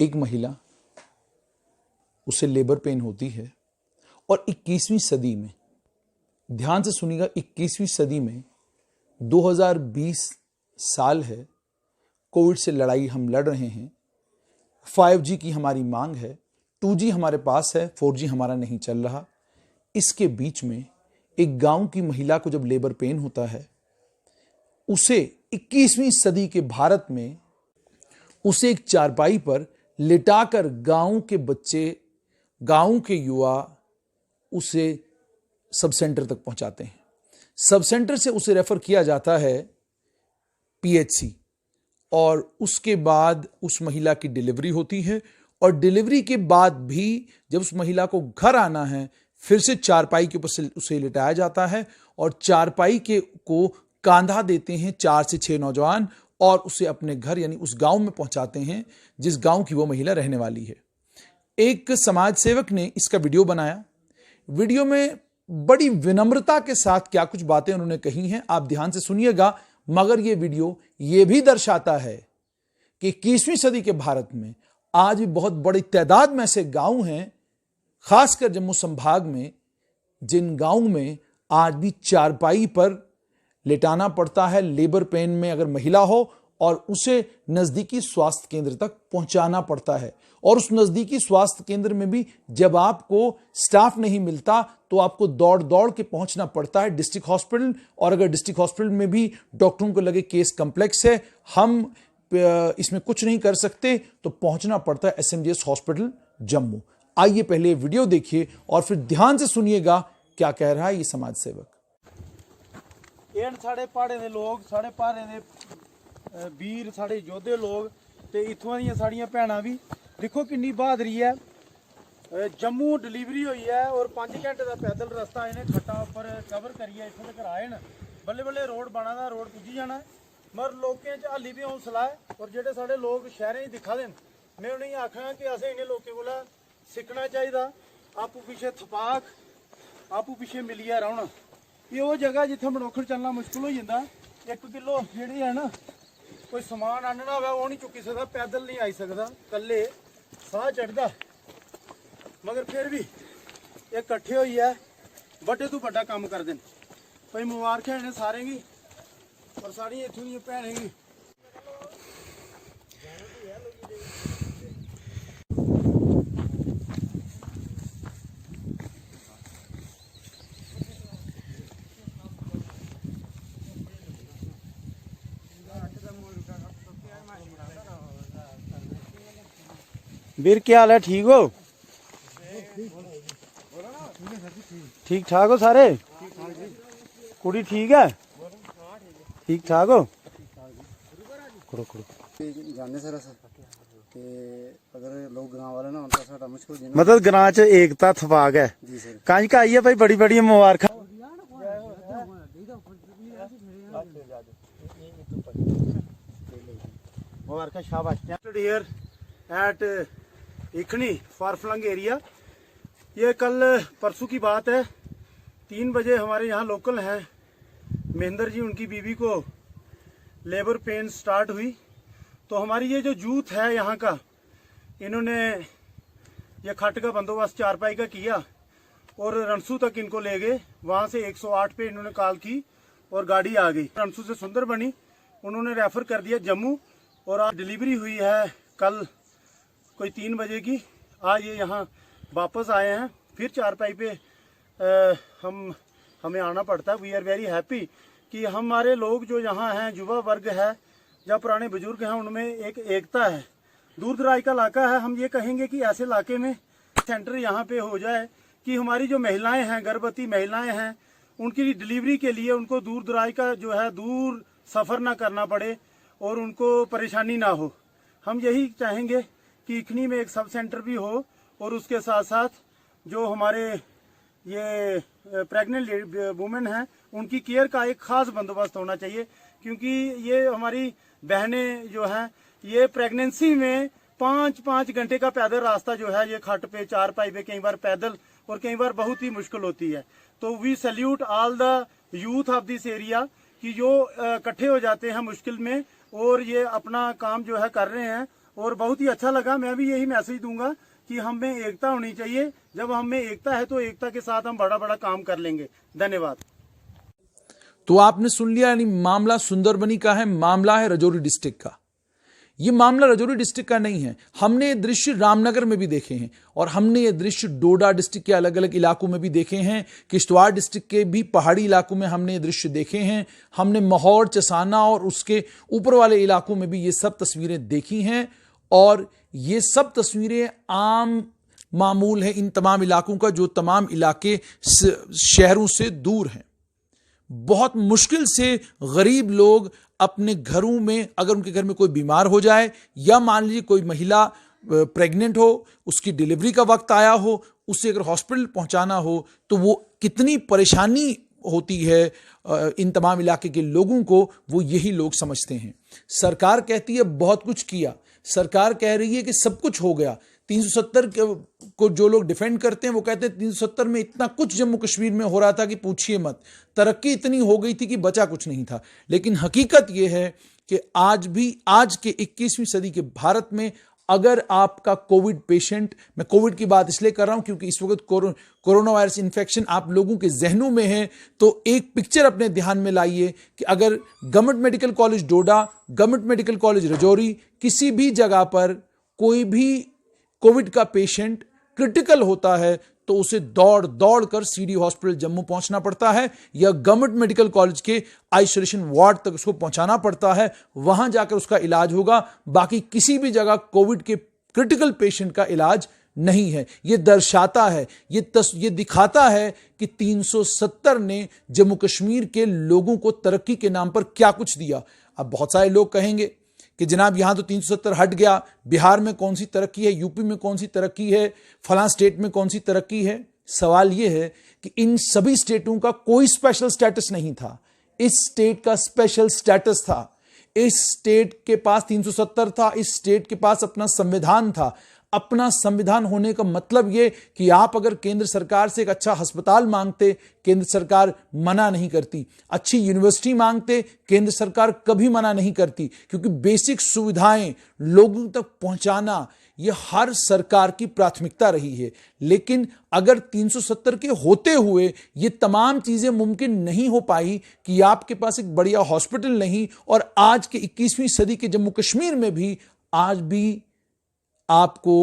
एक महिला, उसे लेबर पेन होती है और 21वीं सदी में, ध्यान से सुनिएगा, 21वीं सदी में 2020 साल है, कोविड से लड़ाई हम लड़ रहे हैं, 5G की हमारी मांग है, 2G हमारे पास है, 4G हमारा नहीं चल रहा। इसके बीच में एक गांव की महिला को जब लेबर पेन होता है, उसे 21वीं सदी के भारत में उसे एक चारपाई पर लिटाकर गांव के बच्चे, गांव के युवा उसे सब सेंटर तक पहुंचाते हैं। सब सेंटर से उसे रेफर किया जाता है PHC और उसके बाद उस महिला की डिलीवरी होती है और डिलीवरी के बाद भी जब उस महिला को घर आना है, फिर से चारपाई के ऊपर से उसे लिटाया जाता है और चारपाई के को कांधा देते हैं 4 से 6 नौजवान और उसे अपने घर यानी उस गांव में पहुंचाते हैं जिस गांव की वो महिला रहने वाली है। एक समाज सेवक ने इसका वीडियो बनाया। वीडियो में बड़ी विनम्रता के साथ क्या कुछ बातें उन्होंने कही हैं, आप ध्यान से सुनिएगा। मगर यह वीडियो यह भी दर्शाता है कि 21वीं सदी के भारत में आज भी बहुत बड़ी तादाद में ऐसे गांव हैं, खासकर जम्मू संभाग में, जिन गांव में आज भी चारपाई पर लेटाना पड़ता है लेबर पेन में अगर महिला हो, और उसे नजदीकी स्वास्थ्य केंद्र तक पहुंचाना पड़ता है। और उस नजदीकी स्वास्थ्य केंद्र में भी जब आपको स्टाफ नहीं मिलता तो आपको दौड़ दौड़ के पहुंचना पड़ता है डिस्ट्रिक्ट हॉस्पिटल, और अगर डिस्ट्रिक्ट हॉस्पिटल में भी डॉक्टरों को लगे केस कम्प्लेक्स है, हम इसमें कुछ नहीं कर सकते, तो पहुंचना पड़ता है SMGS हॉस्पिटल जम्मू। आइए पहले वीडियो देखिए और फिर ध्यान से सुनिएगा क्या कह रहा है ये समाज सेवक। साढ़े पहाड़े दे लोग, साढ़े पहाड़े दे वीर, साढ़े योद्धे लोग ते इत्थों दी साड़ियां भैणां भी देखो किन्नी बहादरी है। जम्मू डिलीवरी हुई है और 5 घंटे का पैदल रास्ता इन्हें खट्टा उपर कवर करिए इत्थों तक आए न। बल्ले बल्ले रोड बना दा, रोड पुज्जी जाना है, मगर लोकें च हाली भी हौसला है। और जेडे साढ़े लोग शहरें दिखा देन, मैं उन्हें आखना कि असें इन्हें लोकें कोला सिक्खना चाहिए। आपू पिछे थपाक, आपू पिछे मिलिए रौहना। ये वो जगह जिथे मनुक्ख चलना मुश्किल हो जाता। 1 किलो जी है ना, कोई समान आनना हो वो नहीं चुकी सकता, पैदल नहीं आई सकता, कल्ले साह चढ़ता, मगर फिर भी ये कट्ठे होई है बड़े तो बड़ा काम कर देन। भाई मुबारक इन्हें सारे की और साड़ी इत्थों दी भैनें की। वीर क्या हाल है, ठीक हो? ठीक ठाक हो सारे? कुड़ी ठीक है? ठीक ठाक हो? खड़ो खड़ो जाने सर कि अगर लोग गांव वाले ना उनका सारा मुश्किल मतलब ग्रां च एकता थपाक है जी सर। कंज का आई है भाई, बड़ी बड़ी मुबारक। मुबारक शाबाश। हियर एट इखनी फार फ्लंग एरिया। ये कल परसों की बात है, 3 बजे हमारे यहाँ लोकल हैं महेंद्र जी, उनकी बीवी को लेबर पेन स्टार्ट हुई। तो हमारी ये जो यूथ है यहाँ का, इन्होंने ये खट का बंदोबस्त चारपाई का किया और रणसू तक इनको ले गए। वहाँ से 108 पे इन्होंने कॉल की और गाड़ी आ गई। रणसू से सुंदर बनी, उन्होंने रेफर कर दिया जम्मू। और आज डिलीवरी हुई है कल कोई 3 बजे की। आज ये यहाँ वापस आए हैं, फिर चारपाई पे हमें आना पड़ता है। वी आर वेरी हैप्पी कि हमारे लोग जो यहाँ हैं, युवा वर्ग है या पुराने बुजुर्ग हैं, उनमें एक एकता है। दूर दराज का इलाका है, हम ये कहेंगे कि ऐसे इलाके में सेंटर यहाँ पे हो जाए कि हमारी जो महिलाएं हैं, गर्भवती महिलाएं हैं, उनकी डिलीवरी के लिए उनको दूर दराज का जो है दूर सफ़र ना करना पड़े और उनको परेशानी ना हो। हम यही चाहेंगे कि इखनी में एक सब सेंटर भी हो और उसके साथ साथ जो हमारे ये प्रेग्नेंट वुमेन हैं, उनकी केयर का एक खास बंदोबस्त होना चाहिए। क्योंकि ये हमारी बहनें जो हैं, ये प्रेगनेंसी में 5-5 घंटे का पैदल रास्ता जो है, ये खट पे, चारपाई पे, कई बार पैदल और कई बार बहुत ही मुश्किल होती है। तो we salute all the youth of this area कि जो इकट्ठे हो जाते हैं मुश्किल में और ये अपना काम जो है कर रहे हैं और बहुत ही अच्छा लगा। मैं भी यही मैसेज दूंगा कि हमें एकता होनी चाहिए। जब हमें एकता है तो एकता के साथ हम बड़ा बड़ा काम कर लेंगे। धन्यवाद। तो आपने सुन लिया, यानी मामला सुंदरबनी का है, मामला है रजौरी डिस्ट्रिक्ट का। यह मामला रजौरी डिस्ट्रिक्ट का नहीं है, हमने ये दृश्य रामनगर में भी देखे हैं और हमने ये दृश्य डोडा डिस्ट्रिक्ट के अलग अलग इलाकों में भी देखे हैं, किश्तवाड़ डिस्ट्रिक्ट के भी पहाड़ी इलाकों में हमने ये दृश्य देखे हैं, हमने माहौर, चसाना और उसके ऊपर वाले इलाकों में भी ये सब तस्वीरें देखी हैं। और ये सब तस्वीरें आम मामूल है इन तमाम इलाकों का, जो तमाम इलाके शहरों से दूर हैं। बहुत मुश्किल से गरीब लोग अपने घरों में, अगर उनके घर में कोई बीमार हो जाए या मान लीजिए कोई महिला प्रेग्नेंट हो, उसकी डिलीवरी का वक्त आया हो, उसे अगर हॉस्पिटल पहुंचाना हो तो वो कितनी परेशानी होती है इन तमाम इलाके के लोगों को, वो यही लोग समझते हैं। सरकार कहती है बहुत कुछ किया, सरकार कह रही है कि सब कुछ हो गया। 370 को जो लोग डिफेंड करते हैं वो कहते हैं 370 में इतना कुछ जम्मू कश्मीर में हो रहा था कि पूछिए मत, तरक्की इतनी हो गई थी कि बचा कुछ नहीं था। लेकिन हकीकत यह है कि आज भी, आज के 21वीं सदी के भारत में, अगर आपका कोविड पेशेंट, मैं कोविड की बात इसलिए कर रहा हूं क्योंकि इस वक्त कोरोना वायरस इन्फेक्शन आप लोगों के जहनों में है, तो एक पिक्चर अपने ध्यान में लाइए कि अगर गवर्नमेंट मेडिकल कॉलेज डोडा, गवर्नमेंट मेडिकल कॉलेज रजौरी, किसी भी जगह पर कोई भी कोविड का पेशेंट क्रिटिकल होता है तो उसे दौड़ दौड़ कर सीडी हॉस्पिटल जम्मू पहुंचना पड़ता है या गवर्नमेंट मेडिकल कॉलेज के आइसोलेशन वार्ड तक उसको पहुंचाना पड़ता है, वहां जाकर उसका इलाज होगा। बाकी किसी भी जगह कोविड के क्रिटिकल पेशेंट का इलाज नहीं है। यह दर्शाता है, ये दिखाता है कि 370 ने जम्मू कश्मीर के लोगों को तरक्की के नाम पर क्या कुछ दिया। अब बहुत सारे लोग कहेंगे कि जनाब यहां तो 370 हट गया, बिहार में कौन सी तरक्की है, यूपी में कौन सी तरक्की है, फलां स्टेट में कौन सी तरक्की है। सवाल यह है कि इन सभी स्टेटों का कोई स्पेशल स्टेटस नहीं था, इस स्टेट का स्पेशल स्टेटस था। इस स्टेट के पास 370 था, इस स्टेट के पास अपना संविधान था। अपना संविधान होने का मतलब यह कि आप अगर केंद्र सरकार से एक अच्छा अस्पताल मांगते, केंद्र सरकार मना नहीं करती। अच्छी यूनिवर्सिटी मांगते, केंद्र सरकार कभी मना नहीं करती, क्योंकि बेसिक सुविधाएं लोगों तक पहुंचाना यह हर सरकार की प्राथमिकता रही है। लेकिन अगर 370 के होते हुए ये तमाम चीजें मुमकिन नहीं हो पाई कि आपके पास एक बढ़िया हॉस्पिटल नहीं, और आज के 21वीं सदी के जम्मू कश्मीर में भी आज भी आपको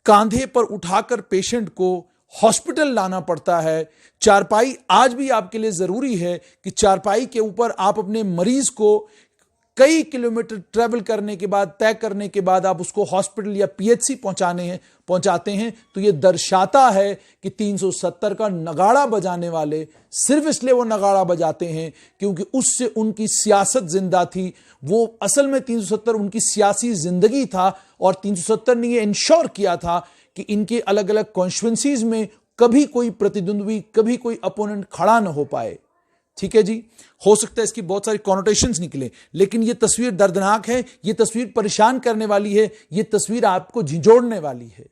कांधे पर उठाकर पेशेंट को हॉस्पिटल लाना पड़ता है। चारपाई आज भी आपके लिए जरूरी है कि चारपाई के ऊपर आप अपने मरीज को कई किलोमीटर ट्रैवल करने के बाद, तय करने के बाद आप उसको हॉस्पिटल या पीएचसी पहुंचाते हैं। तो यह दर्शाता है कि 370 का नगाड़ा बजाने वाले सिर्फ इसलिए वो नगाड़ा बजाते हैं क्योंकि उससे उनकी सियासत जिंदा थी। वो असल में 370 उनकी सियासी जिंदगी था और 370 ने यह इंश्योर किया था कि इनके अलग अलग कॉन्स्टिट्यूएंसीज में कभी कोई प्रतिद्वंद्वी, कभी कोई अपोनेंट खड़ा न हो पाए। ठीक है जी, हो सकता है इसकी बहुत सारी कॉनोटेशंस निकले, लेकिन यह तस्वीर दर्दनाक है, यह तस्वीर परेशान करने वाली है, यह तस्वीर आपको झिंझोड़ने वाली है।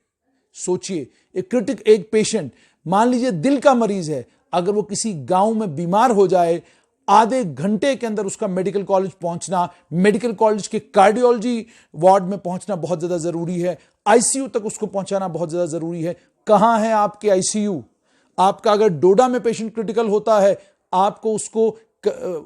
सोचिए, एक पेशेंट, मान लीजिए दिल का मरीज है, अगर वो किसी गांव में बीमार हो जाए, आधे घंटे के अंदर उसका मेडिकल कॉलेज पहुंचना, मेडिकल कॉलेज के कार्डियोलॉजी वार्ड में पहुंचना बहुत ज्यादा जरूरी है, आईसीयू तक उसको पहुंचाना बहुत ज्यादा जरूरी है। कहां है आपके आईसीयू? आपका अगर डोडा में पेशेंट क्रिटिकल होता है, आपको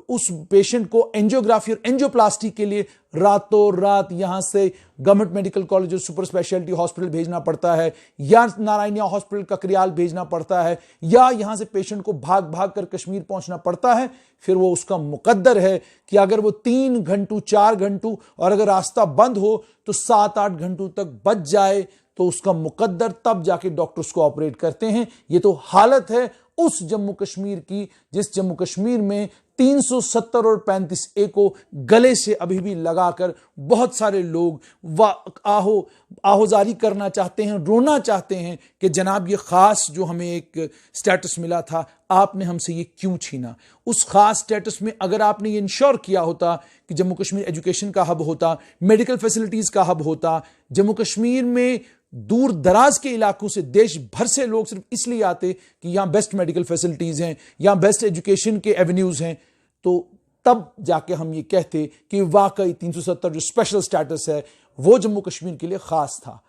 उस पेशेंट को एंजियोग्राफी और एंजियोप्लास्टी के लिए रातों रात यहां से गवर्नमेंट मेडिकल कॉलेज और सुपर स्पेशलिटी हॉस्पिटल भेजना पड़ता है, या नारायणिया हॉस्पिटल ककरियाल भेजना पड़ता है, या यहां से पेशेंट को भाग भाग कर कश्मीर पहुंचना पड़ता है। फिर वो उसका मुकद्दर है कि अगर वो 3 घंटों 4 घंटों, और अगर रास्ता बंद हो तो 7-8 घंटों तक बच जाए, तो उसका मुकद्दर, तब जाके डॉक्टर्स को ऑपरेट करते हैं। ये तो हालत है उस जम्मू कश्मीर की, जिस जम्मू कश्मीर में 370 और 35A को गले से अभी भी लगाकर बहुत सारे लोग आहोजारी करना चाहते हैं, रोना चाहते हैं कि जनाब ये खास जो हमें एक स्टेटस मिला था, आपने हमसे ये क्यों छीना। उस खास स्टेटस में अगर आपने ये इंश्योर किया होता कि जम्मू कश्मीर एजुकेशन का हब होता, मेडिकल फैसिलिटीज का हब होता, जम्मू कश्मीर में दूर दराज के इलाकों से देश भर से लोग सिर्फ इसलिए आते कि यहां बेस्ट मेडिकल फैसिलिटीज हैं, यहां बेस्ट एजुकेशन के एवेन्यूज हैं, तो तब जाके हम ये कहते कि वाकई 370 जो स्पेशल स्टेटस है वो जम्मू कश्मीर के लिए खास था।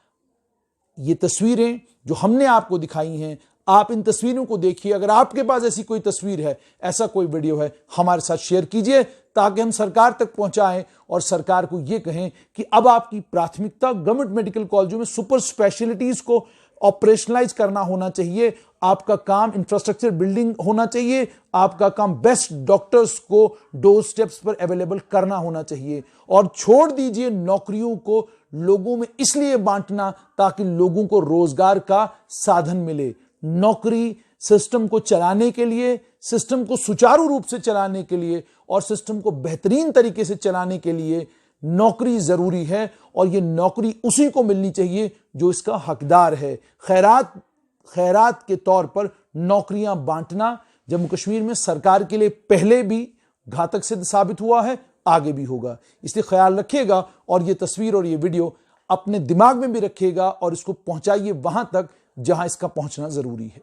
ये तस्वीरें जो हमने आपको दिखाई हैं, आप इन तस्वीरों को देखिए। अगर आपके पास ऐसी कोई तस्वीर है, ऐसा कोई वीडियो है, हमारे साथ शेयर कीजिए ताकि हम सरकार तक पहुंचाएं और सरकार को यह कहें कि अब आपकी प्राथमिकता गवर्नमेंट मेडिकल कॉलेजों में सुपर स्पेशलिटीज को ऑपरेशनलाइज करना होना चाहिए। आपका काम इंफ्रास्ट्रक्चर बिल्डिंग होना चाहिए। आपका काम बेस्ट डॉक्टर्स को डोर स्टेप्स पर अवेलेबल करना होना चाहिए। और छोड़ दीजिए नौकरियों को लोगों में इसलिए बांटना ताकि लोगों को रोजगार का साधन मिले। नौकरी सिस्टम को चलाने के लिए, सिस्टम को सुचारू रूप से चलाने के लिए और सिस्टम को बेहतरीन तरीके से चलाने के लिए नौकरी जरूरी है और यह नौकरी उसी को मिलनी चाहिए जो इसका हकदार है। खैरात के तौर पर नौकरियां बांटना जम्मू कश्मीर में सरकार के लिए पहले भी घातक सिद्ध साबित हुआ है, आगे भी होगा। इसलिए ख्याल रखिएगा और यह तस्वीर और यह वीडियो अपने दिमाग में भी रखिएगा और इसको पहुंचाइए वहां तक जहां इसका पहुंचना जरूरी है।